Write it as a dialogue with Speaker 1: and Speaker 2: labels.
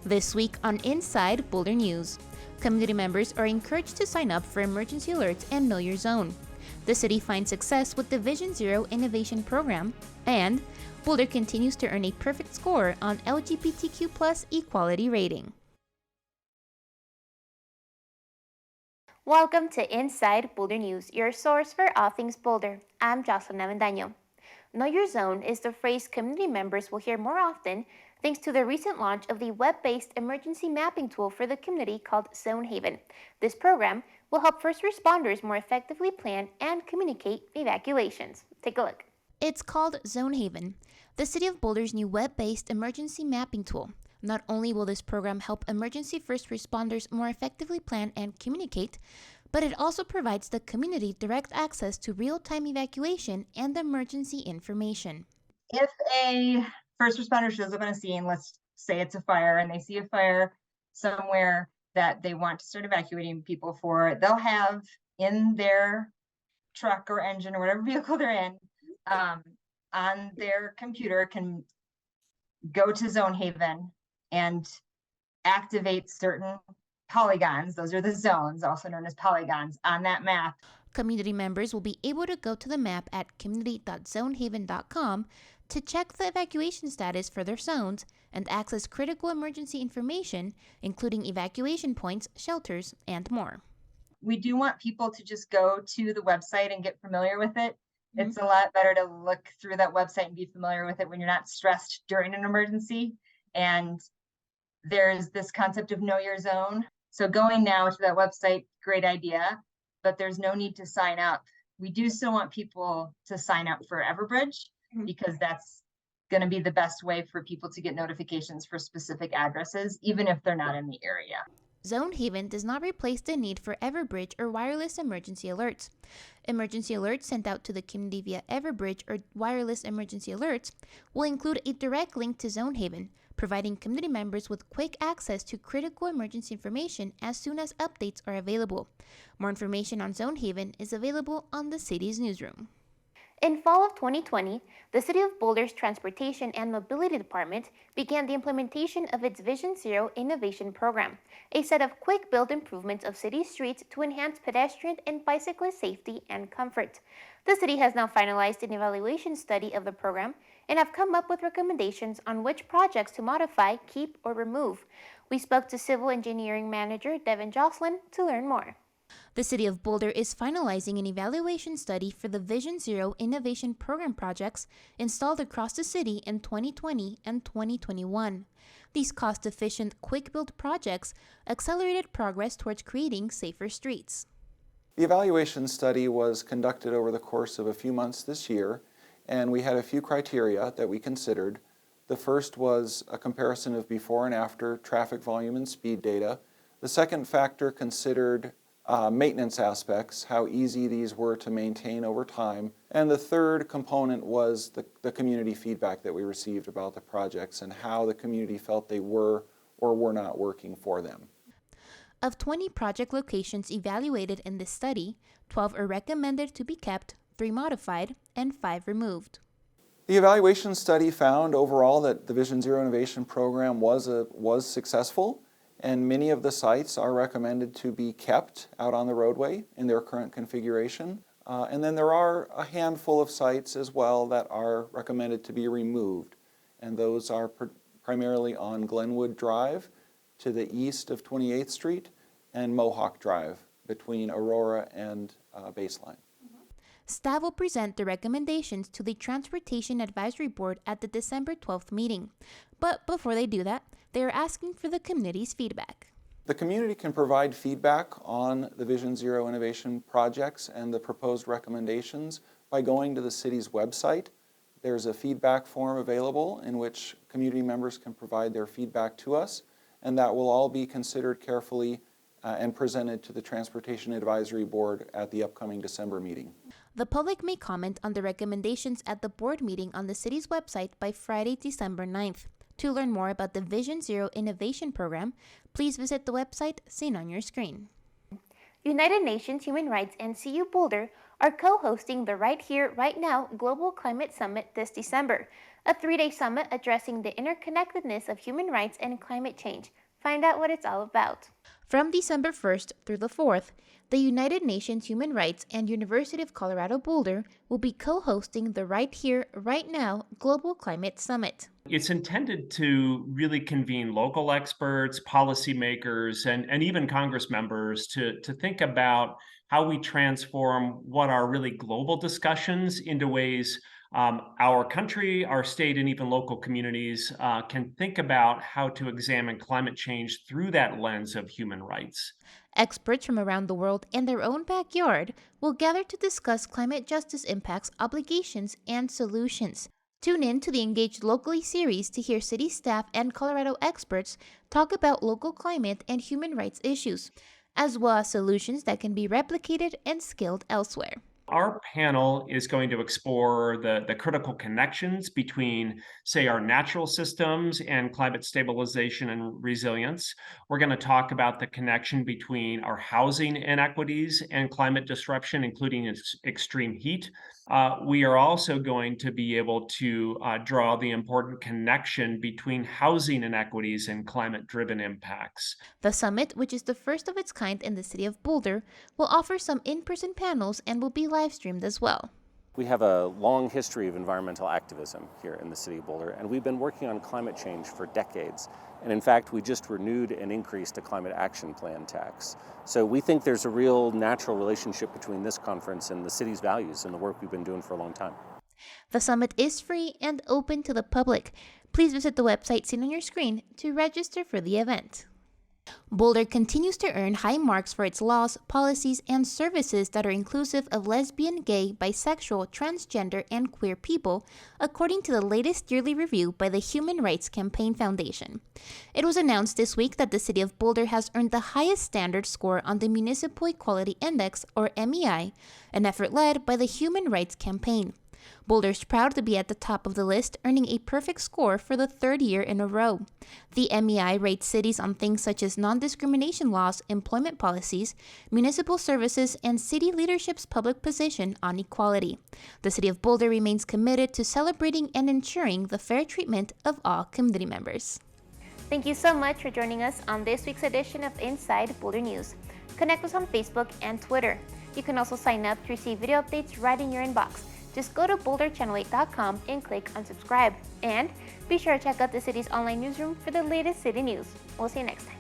Speaker 1: This week on Inside Boulder News, community members are encouraged to sign up for emergency alerts and Know Your Zone. The city finds success with the Vision Zero Innovation Program, and Boulder continues to earn a perfect score on LGBTQ+ equality rating. Welcome to Inside Boulder News, your source for all things Boulder. I'm Jocelyn Avendaño. Know Your Zone is the phrase community members will hear more often thanks to the recent launch of the web-based emergency mapping tool for the community called Zonehaven. This program will help first responders more effectively plan and communicate evacuations. Take a look. It's called Zonehaven, the City of Boulder's new web-based emergency mapping tool. Not only will this program help emergency first responders more effectively plan and communicate, but it also provides the community direct access to real-time evacuation and emergency information.
Speaker 2: If a first responder shows up on a scene, let's say it's a fire, and they see a fire somewhere that they want to start evacuating people for, they'll have in their truck or engine or whatever vehicle they're in, on their computer, can go to Zonehaven and activate certain polygons. Those are the zones, also known as polygons, on that map.
Speaker 1: Community members will be able to go to the map at community.zonehaven.com to check the evacuation status for their zones and access critical emergency information, including evacuation points, shelters, and more.
Speaker 2: We do want people to just go to the website and get familiar with it. It's a lot better to look through that website and be familiar with it when you're not stressed during an emergency. And there's this concept of Know Your Zone. So going now to that website, great idea, but there's no need to sign up. We do still want people to sign up for Everbridge because that's going to be the best way for people to get notifications for specific addresses, even if they're not in the area.
Speaker 1: Zonehaven does not replace the need for Everbridge or wireless emergency alerts. Emergency alerts sent out to the community via Everbridge or wireless emergency alerts will include a direct link to Zonehaven, providing community members with quick access to critical emergency information as soon as updates are available. More information on Zonehaven is available on the city's newsroom. In fall of 2020, the City of Boulder's Transportation and Mobility Department began the implementation of its Vision Zero Innovation Program, a set of quick-build improvements of city streets to enhance pedestrian and bicyclist safety and comfort. The city has now finalized an evaluation study of the program and have come up with recommendations on which projects to modify, keep, or remove. We spoke to Civil Engineering Manager Devin Jocelyn to learn more. The City of Boulder is finalizing an evaluation study for the Vision Zero Innovation Program projects installed across the city in 2020 and 2021. These cost-efficient, quick-build projects accelerated progress towards creating safer streets.
Speaker 3: The evaluation study was conducted over the course of a few months this year, and we had a few criteria that we considered. The first was a comparison of before and after traffic volume and speed data. The second factor considered maintenance aspects, how easy these were to maintain over time. And the third component was the community feedback that we received about the projects and how the community felt they were or were not working for them.
Speaker 1: Of 20 project locations evaluated in this study, 12 are recommended to be kept, 3 modified, and 5 removed.
Speaker 3: The evaluation study found overall that the Vision Zero Innovation Program was successful, and many of the sites are recommended to be kept out on the roadway in their current configuration. And then there are a handful of sites as well that are recommended to be removed, and those are primarily on Glenwood Drive to the east of 28th Street and Mohawk Drive between Aurora and Baseline.
Speaker 1: Staff will present the recommendations to the Transportation Advisory Board at the December 12th meeting. But before they do that, they are asking for the community's feedback.
Speaker 3: The community can provide feedback on the Vision Zero Innovation projects and the proposed recommendations by going to the city's website. There's a feedback form available in which community members can provide their feedback to us, and that will all be considered carefully and presented to the Transportation Advisory Board at the upcoming December meeting.
Speaker 1: The public may comment on the recommendations at the board meeting on the city's website by Friday, December 9th. To learn more about the Vision Zero Innovation Program, please visit the website seen on your screen. United Nations Human Rights and CU Boulder are co-hosting the Right Here, Right Now Global Climate Summit this December. a 3-day summit addressing the interconnectedness of human rights and climate change. Find out what it's all about. From December 1st through the 4th, the United Nations Human Rights and University of Colorado Boulder will be co-hosting the Right Here, Right Now Global Climate Summit.
Speaker 4: It's intended to really convene local experts, policymakers, and even Congress members to think about how we transform what are really global discussions into ways our country, our state, and even local communities can think about how to examine climate change through that lens of human rights.
Speaker 1: Experts from around the world and their own backyard will gather to discuss climate justice impacts, obligations, and solutions. Tune in to the Engaged Locally series to hear city staff and Colorado experts talk about local climate and human rights issues, as well as solutions that can be replicated and scaled elsewhere.
Speaker 4: Our panel is going to explore the critical connections between, say, our natural systems and climate stabilization and resilience. We're going to talk about the connection between our housing inequities and climate disruption, including extreme heat. We are also going to be able to draw the important connection between housing inequities and climate-driven impacts.
Speaker 1: The summit, which is the first of its kind in the city of Boulder, will offer some in-person panels and will be live streamed as well.
Speaker 5: We have a long history of environmental activism here in the city of Boulder, and we've been working on climate change for decades. And in fact, we just renewed and increased a climate action plan tax. So we think there's a real natural relationship between this conference and the city's values and the work we've been doing for a long time.
Speaker 1: The summit is free and open to the public. Please visit the website seen on your screen to register for the event. Boulder continues to earn high marks for its laws, policies, and services that are inclusive of lesbian, gay, bisexual, transgender, and queer people, according to the latest yearly review by the Human Rights Campaign Foundation. It was announced this week that the city of Boulder has earned the highest standard score on the Municipal Equality Index, or MEI, an effort led by the Human Rights Campaign. Boulder's proud to be at the top of the list, earning a perfect score for the 3rd year in a row. The MEI rates cities on things such as non-discrimination laws, employment policies, municipal services, and city leadership's public position on equality. The city of Boulder remains committed to celebrating and ensuring the fair treatment of all community members. Thank you so much for joining us on this week's edition of Inside Boulder News. Connect with us on Facebook and Twitter. You can also sign up to receive video updates right in your inbox. Just go to boulderchannel8.com and click on subscribe. And be sure to check out the city's online newsroom for the latest city news. We'll see you next time.